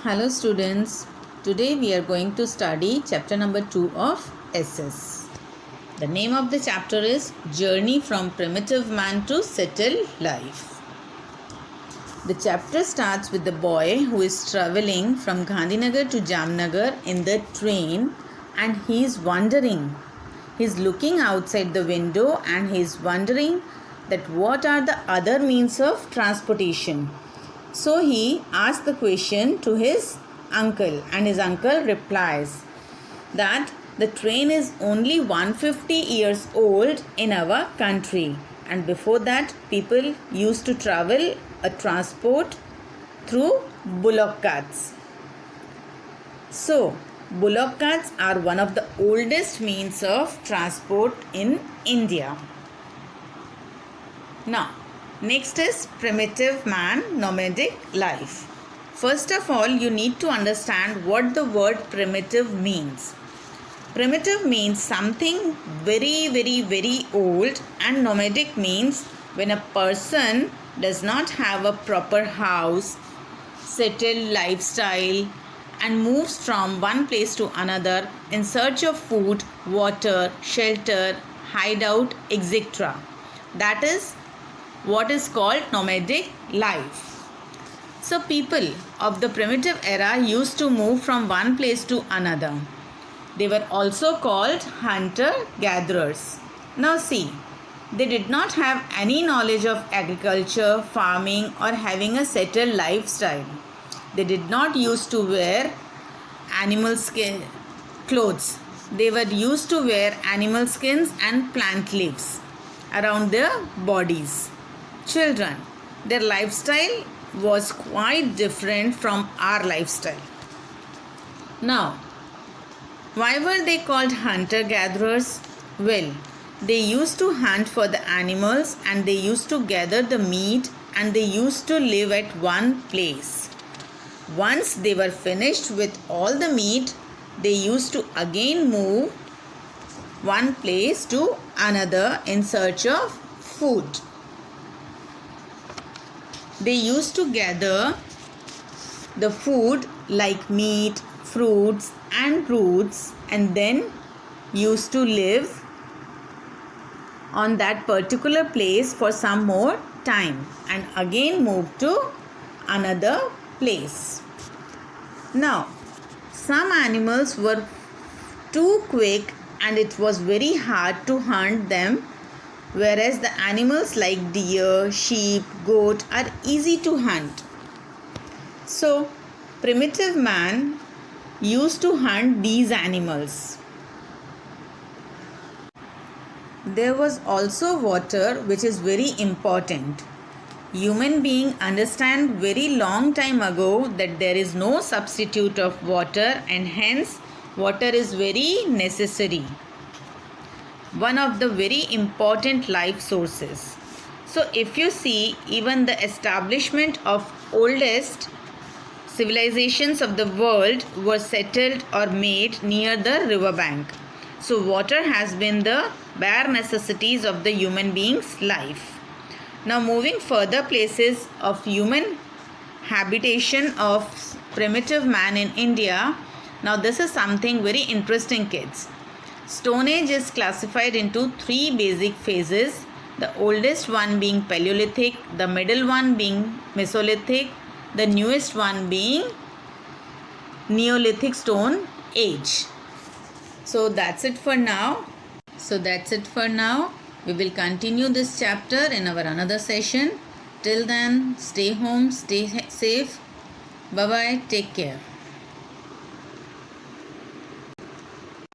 Hello students, today we are going to study chapter number 2 of SS. The name of the chapter is Journey from Primitive Man to Settled Life. The chapter starts with the boy who is travelling from Gandhinagar to Jamnagar in the train and he is wondering. He is looking outside the window and he is wondering that what are the other means of transportation. So he asks the question to his uncle and his uncle replies that the train is only 150 years old in our country and before that people used to travel a transport through bullock carts. So bullock carts are one of the oldest means of transport in India. Now next is primitive man nomadic life. First of all, you need to understand what the word primitive means. Primitive means something very old, and nomadic means when a person does not have a proper house, settled lifestyle and moves from one place to another in search of food, water, shelter, hideout, etc. That is what is called nomadic life. So people of the primitive era used to move from one place to another. They were also called hunter-gatherers. Now see, they did not have any knowledge of agriculture, farming or having a settled lifestyle. They did not used to wear animal skin clothes. They were used to wear animal skins and plant leaves around their bodies. Children, their lifestyle was quite different from our lifestyle. Now, why were they called hunter-gatherers? Well, they used to hunt for the animals and they used to gather the meat and they used to live at one place. Once they were finished with all the meat, they used to again move one place to another in search of food. They used to gather the food like meat, fruits and roots and then used to live on that particular place for some more time and again move to another place. Now, some animals were too quick and it was very hard to hunt them, whereas the animals like deer, sheep, goat are easy to hunt. So, primitive man used to hunt these animals. There was also water, which is very important. Human beings understand very long time ago that there is no substitute of water and hence water is very necessary. One of the very important life sources. So if you see, even the establishment of oldest civilizations of the world were settled or made near the riverbank. So water has been the bare necessities of the human being's life. Now moving further places of human habitation of primitive man in India. Now this is something very interesting, kids. Stone Age is classified into three basic phases, the oldest one being Paleolithic, the middle one being Mesolithic, the newest one being Neolithic Stone Age. So that's it for now. We will continue this chapter in our another session. Till then, stay home, stay safe. Bye-bye. Take care.